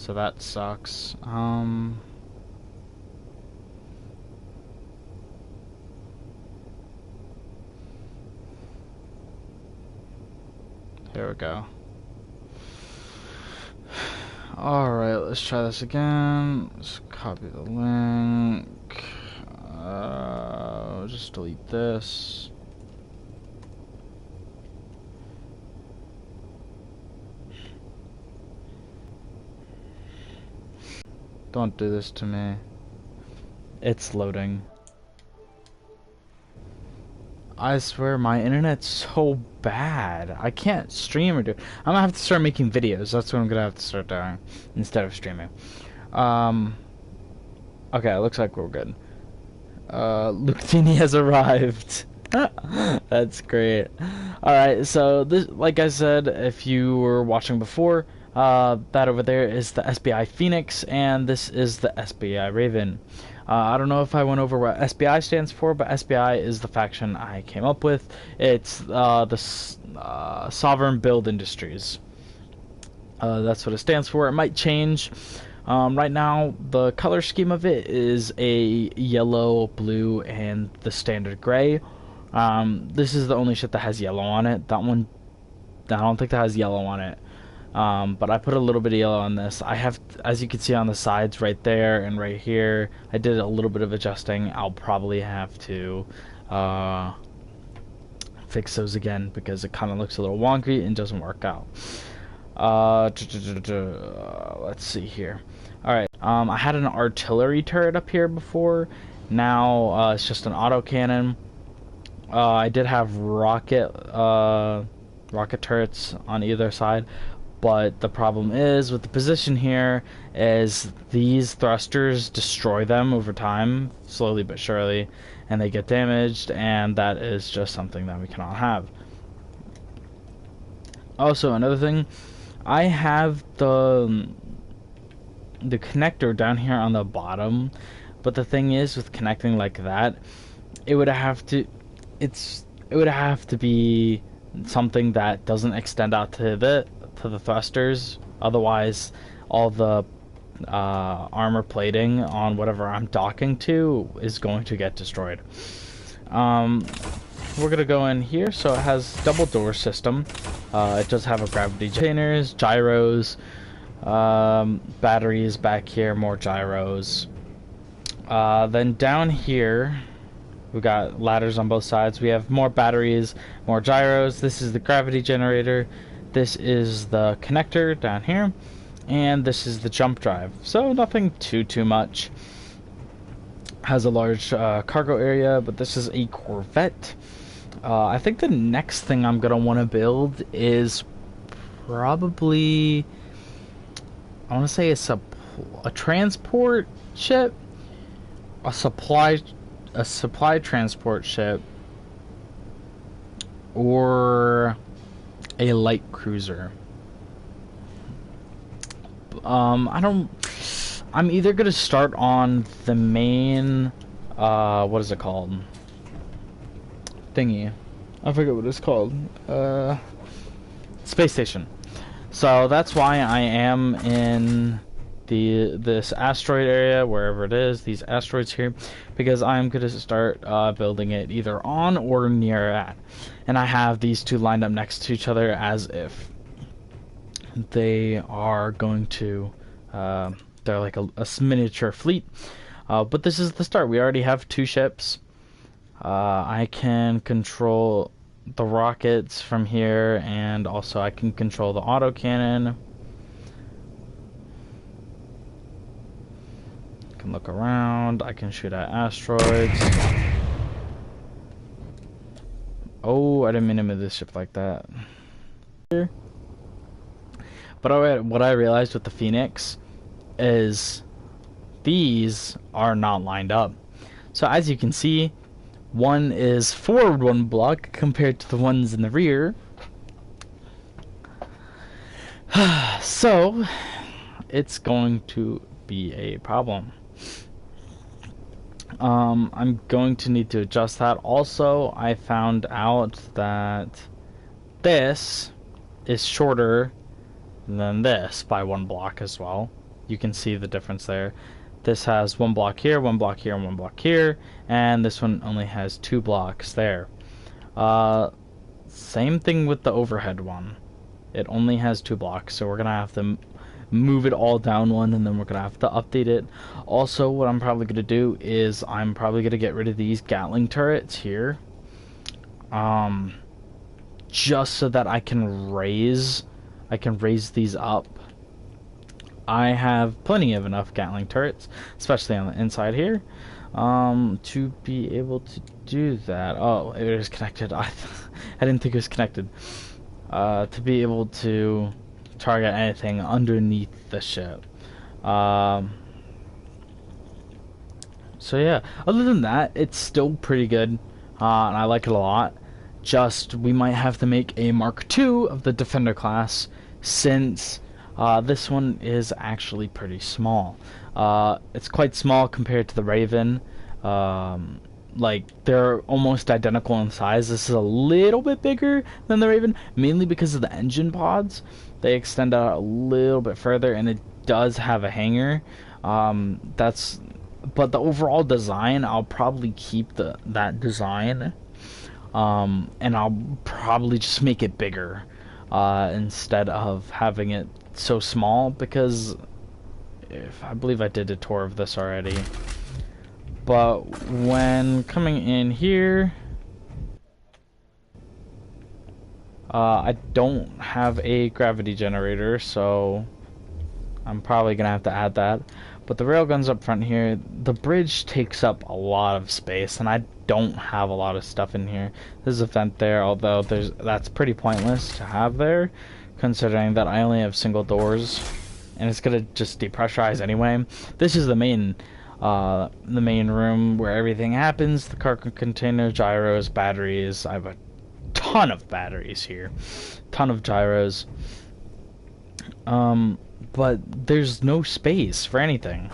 So that sucks. Here we go. Alright, let's try this again. Let's copy the link. Just delete this. Don't do this to me. It's loading. I swear my internet's so bad. I can't stream or do. I'm gonna have to start making videos. That's what I'm gonna have to start doing instead of streaming. Okay, looks like we're good. Luctini has arrived. That's great. Alright, so this, like I said, if you were watching before, that over there is the SBI Phoenix, and this is the SBI Raven. I don't know if I went over what SBI stands for, but SBI is the faction I came up with. It's the Sovereign Build Industries. That's what it stands for. It might change. Right now, the color scheme of it is a yellow, blue, and the standard gray. This is the only ship that has yellow on it. That one, I don't think that has yellow on it. But I put a little bit of yellow on this. I have, as you can see on the sides right there and right here, I did a little bit of adjusting. I'll probably have to fix those again because it kind of looks a little wonky and doesn't work out. Let's see here. Alright, I had an artillery turret up here before. Now it's just an autocannon. I did have rocket turrets on either side. But the problem is, with the position here, is these thrusters destroy them over time, slowly but surely, and they get damaged, and that is just something that we cannot have. Also, another thing, I have the connector down here on the bottom, but the thing is, with connecting like that, it would have to be something that doesn't extend out to the thrusters. Otherwise, all the armor plating on whatever I'm docking to is going to get destroyed. We're gonna go in here. So it has double door system. It does have a gravity containers, gyros, batteries back here, more gyros. Then down here we got ladders on both sides. We have more batteries, more gyros. This is the gravity generator. This is the connector down here, and this is the jump drive. So nothing too much. Has a large cargo area, but this is a Corvette. I think the next thing I'm gonna want to build is probably, I want to say a transport ship, a supply transport ship, or a light cruiser. I'm either gonna start on the main what is it called, thingy, I forget what it's called, space station. So that's why I am in this asteroid area, wherever it is, these asteroids here, because I'm going to start building it either on or near at. And I have these two lined up next to each other as if they are going to, they're like a miniature fleet. But this is the start. We already have two ships. I can control the rockets from here, and also I can control the autocannon. Can look around. I can shoot at asteroids. Oh, I didn't mean to move this ship like that. But what I realized with the Phoenix is these are not lined up. So as you can see, one is forward one block compared to the ones in the rear. So it's going to be a problem. I'm going to need to adjust that. Also, I found out that this is shorter than this by one block as well. You can see the difference there. This has 1 block here, 1 block here, and 1 block here, and this one only has 2 blocks there. Same thing with the overhead one. It only has 2 blocks, so we're gonna have to move it all down one, and then we're gonna have to update it. Also, what I'm probably gonna do is I'm probably gonna get rid of these Gatling turrets here, just so that I can raise these up. I have plenty of enough Gatling turrets, especially on the inside here, to be able to do that. Oh, it is connected. I didn't think it was connected. To be able to target anything underneath the ship. So yeah, other than that, it's still pretty good, and I like it a lot. Just, we might have to make a Mark II of the Defender class, since this one is actually pretty small. It's quite small compared to the Raven. Like, they're almost identical in size. This is a little bit bigger than the Raven, mainly because of the engine pods. They extend out a little bit further, and it does have a hangar. But the overall design, I'll probably keep that design, and I'll probably just make it bigger, instead of having it so small, because I believe I did a tour of this already. But when coming in here, I don't have a gravity generator, so I'm probably gonna have to add that. But the railguns up front here, the bridge takes up a lot of space, and I don't have a lot of stuff in here. There's a vent there, although that's pretty pointless to have there, considering that I only have single doors, and it's gonna just depressurize anyway. This is the main room where everything happens. The cargo container, gyros, batteries. I have a ton of batteries here, ton of gyros. But there's no space for anything.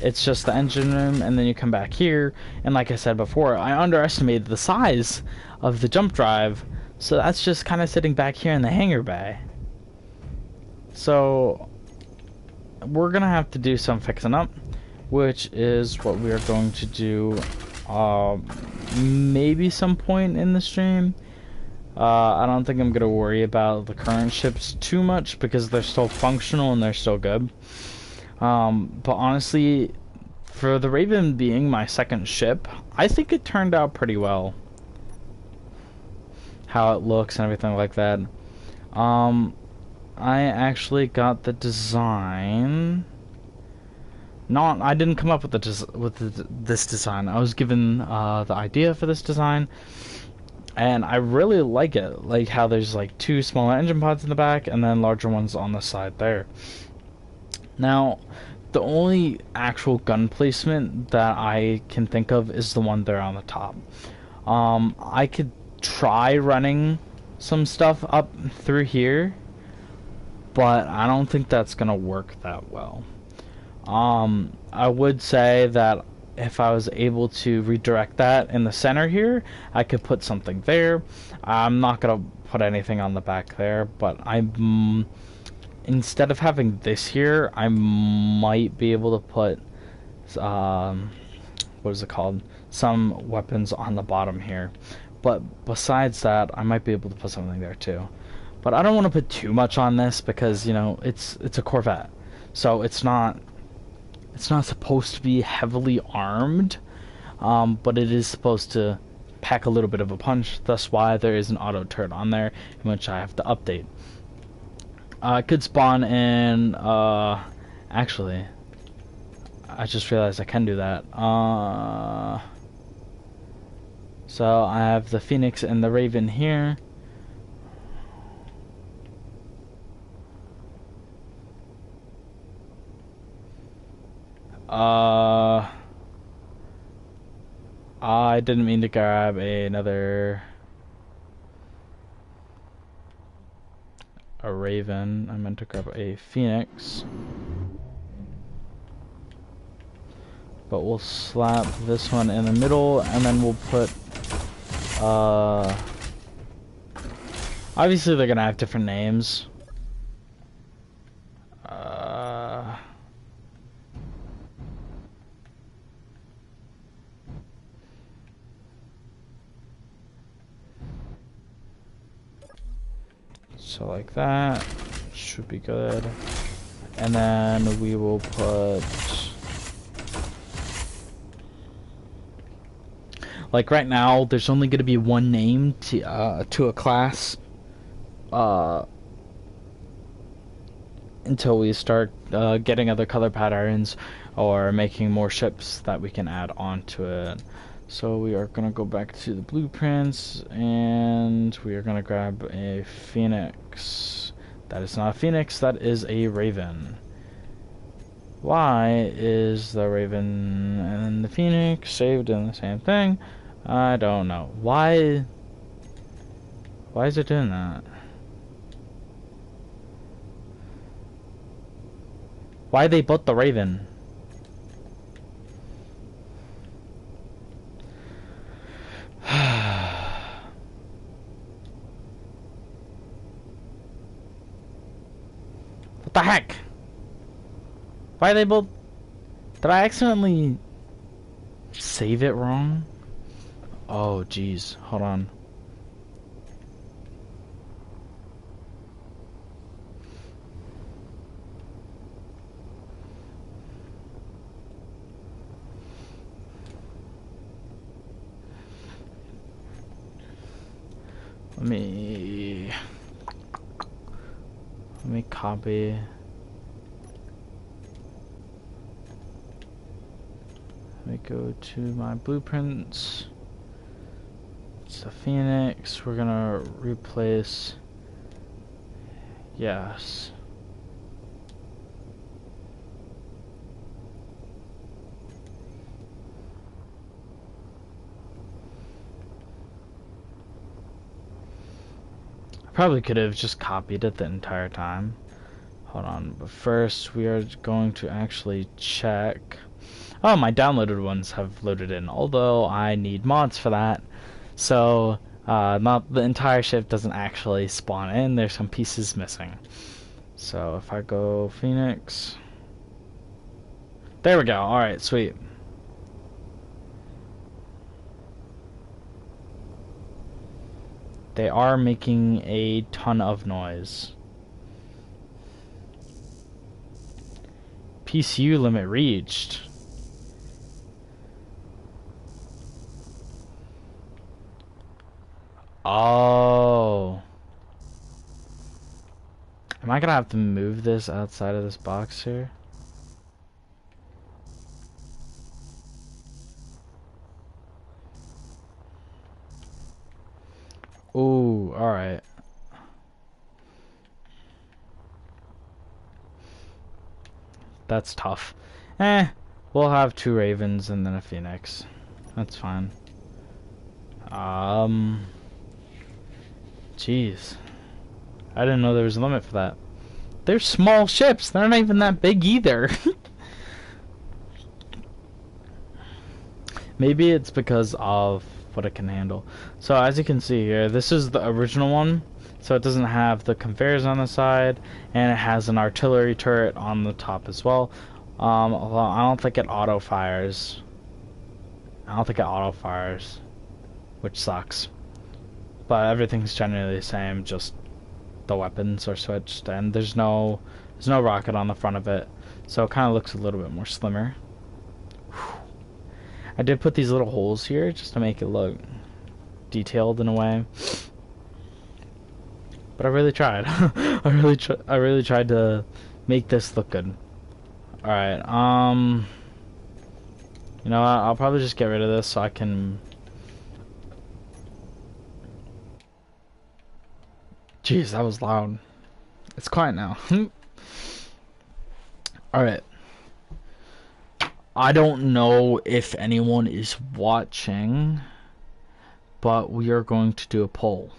It's just the engine room, and then you come back here, and like I said before, I underestimated the size of the jump drive, so that's just kind of sitting back here in the hangar bay. So we're gonna have to do some fixing up, which is what we are going to do, maybe some point in the stream. I don't think I'm gonna worry about the current ships too much, because they're still functional and they're still good. But honestly, for the Raven being my second ship, I think it turned out pretty well. How it looks and everything like that. I actually got the design. I didn't come up with this design. I was given the idea for this design, and I really like it. Like how there's like 2 smaller engine pods in the back, and then larger ones on the side there. Now, the only actual gun placement that I can think of is the one there on the top. I could try running some stuff up through here, but I don't think that's gonna work that well. I would say that if I was able to redirect that in the center here, I could put something there. I'm not gonna put anything on the back there, but instead of having this here, I might be able to put what is it called? Some weapons on the bottom here. But besides that, I might be able to put something there too. But I don't want to put too much on this, because, you know, it's a Corvette, so it's not supposed to be heavily armed, but it is supposed to pack a little bit of a punch. That's why there is an auto turret on there, in which I have to update. It could spawn in. Actually, I just realized I can do that. So I have the Phoenix and the Raven here. I didn't mean to grab a Raven. I meant to grab a Phoenix. But we'll slap this one in the middle, and then we'll put, obviously they're gonna have different names. So like that should be good. And then we will put, like right now, there's only going to be one name to a class until we start getting other color patterns or making more ships that we can add onto it. So we are going to go back to the blueprints and we are going to grab a phoenix. That is not a phoenix, that is a raven. Why is the raven and the phoenix saved in the same thing? I don't know. Why is it doing that? Why they both the raven? What the heck? Why are they both... Did I accidentally save it wrong? Oh, jeez. Hold on. Let me copy. Let me go to my blueprints. It's a phoenix. We're gonna replace. Yes. I probably could have just copied it the entire time. Hold on, but first we are going to actually check. Oh, my downloaded ones have loaded in, although I need mods for that. So, not the entire ship doesn't actually spawn in. There's some pieces missing. So if I go Phoenix, there we go. All right, sweet. They are making a ton of noise. PCU limit reached. Oh. Am I gonna have to move this outside of this box here? Ooh, alright. That's tough. We'll have 2 ravens and then a phoenix. That's fine. Jeez. I didn't know there was a limit for that. They're small ships. They're not even that big either. Maybe it's because of what it can handle. So as you can see here, this is the original one. So it doesn't have the conveyors on the side, and it has an artillery turret on the top as well. Although I don't think it auto fires. Which sucks. But everything's generally the same, just the weapons are switched, and there's no rocket on the front of it, so it kind of looks a little bit more slimmer. Whew. I did put these little holes here just to make it look detailed in a way. But I really tried. I really tried to make this look good. All right. You know what? I'll probably just get rid of this so I can. Jeez, that was loud. It's quiet now. All right. I don't know if anyone is watching, but we are going to do a poll.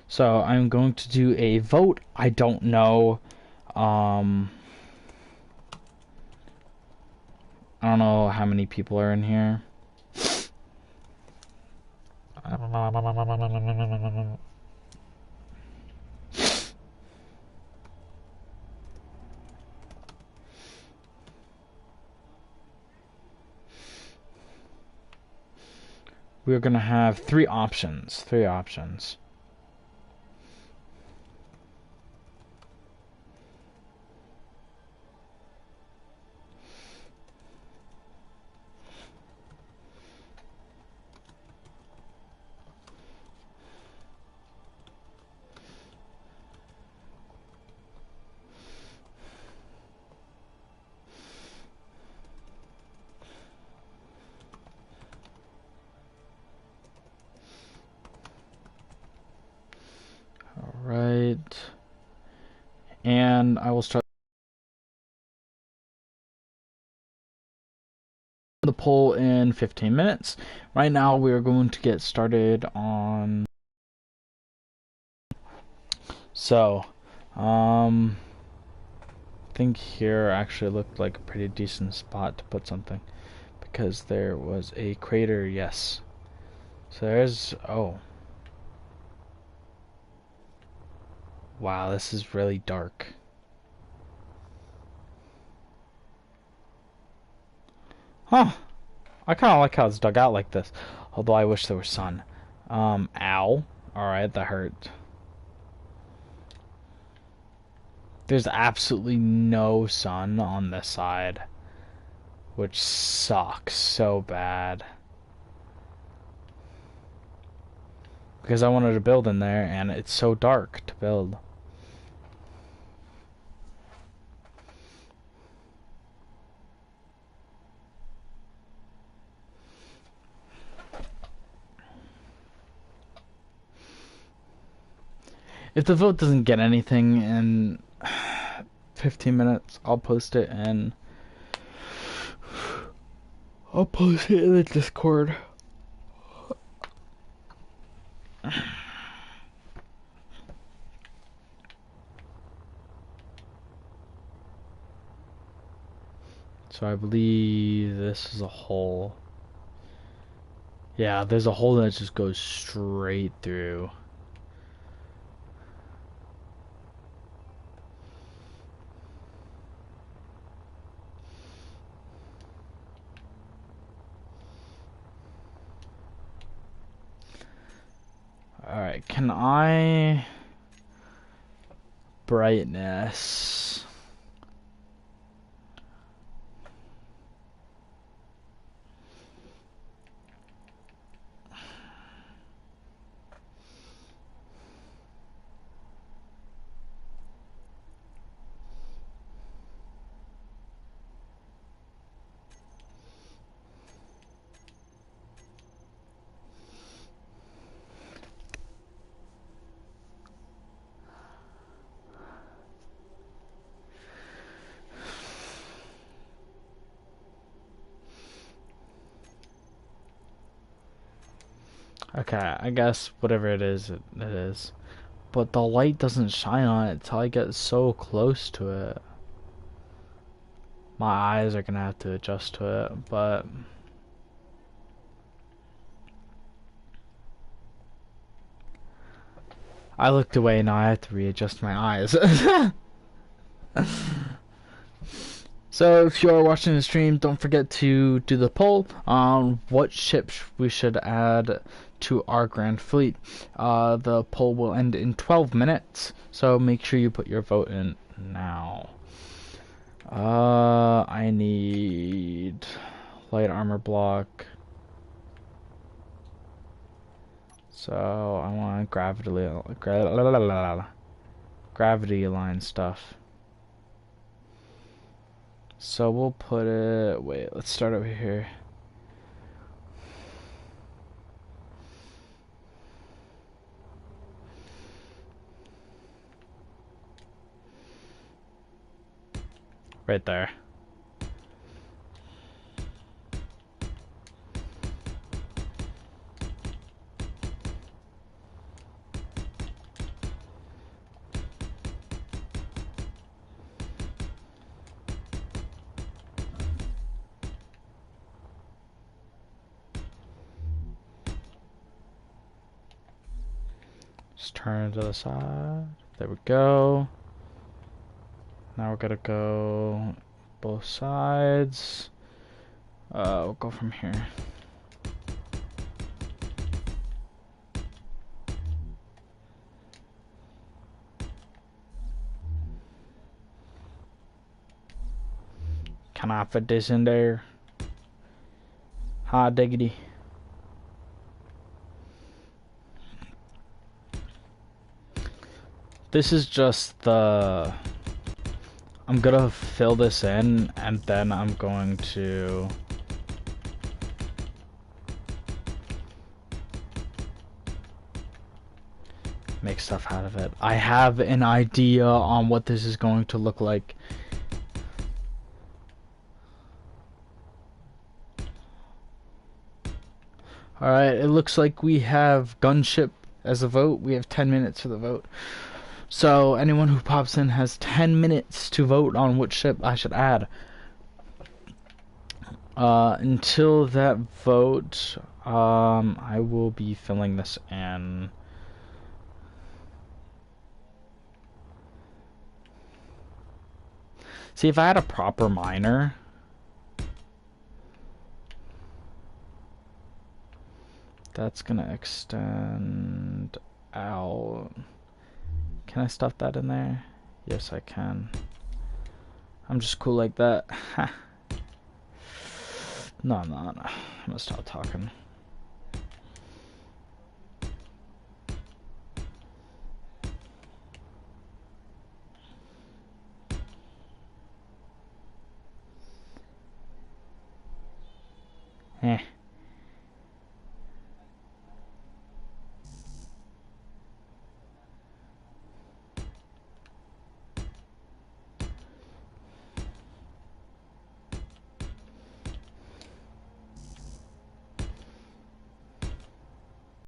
So I'm going to do a vote. I don't know. I don't know how many people are in here. We're gonna have three options. Three options. Alright. And I will start the poll in 15 minutes. Right now we are going to get started on... So, I think here actually looked like a pretty decent spot to put something. Because there was a crater, yes. So there's... Oh. Wow, this is really dark. Huh. I kind of like how it's dug out like this. Although I wish there was sun. Ow. Alright, that hurt. There's absolutely no sun on this side. Which sucks so bad. Because I wanted to build in there, and it's so dark to build. If the vote doesn't get anything in 15 minutes, I'll post it in the Discord. So I believe this is a hole. Yeah, there's a hole that just goes straight through. Alright, can I... Brightness... Okay, I guess whatever it is, it is. But the light doesn't shine on it till I get so close to it. My eyes are gonna have to adjust to it, but... I looked away, now I have to readjust my eyes. So if you are watching the stream, don't forget to do the poll on what ships we should add to our Grand Fleet. The poll will end in 12 minutes, so make sure you put your vote in now. I need light armor block. So I want gravity align stuff. So we'll put it... Wait, let's start over here. Right there. Just turn to the side. There we go. Now we're gonna go both sides. We'll go from here. Can I fit this in there? Hot diggity. This is just the... I'm gonna fill this in and then I'm going to... make stuff out of it. I have an idea on what this is going to look like. Alright, it looks like we have Gunship as a vote. We have 10 minutes for the vote. So anyone who pops in has 10 minutes to vote on which ship I should add. Until that vote, I will be filling this in. See, if I had a proper miner, that's gonna extend out. Can I stuff that in there? Yes, I can. I'm just cool like that. No, I'm not. I'm gonna stop talking.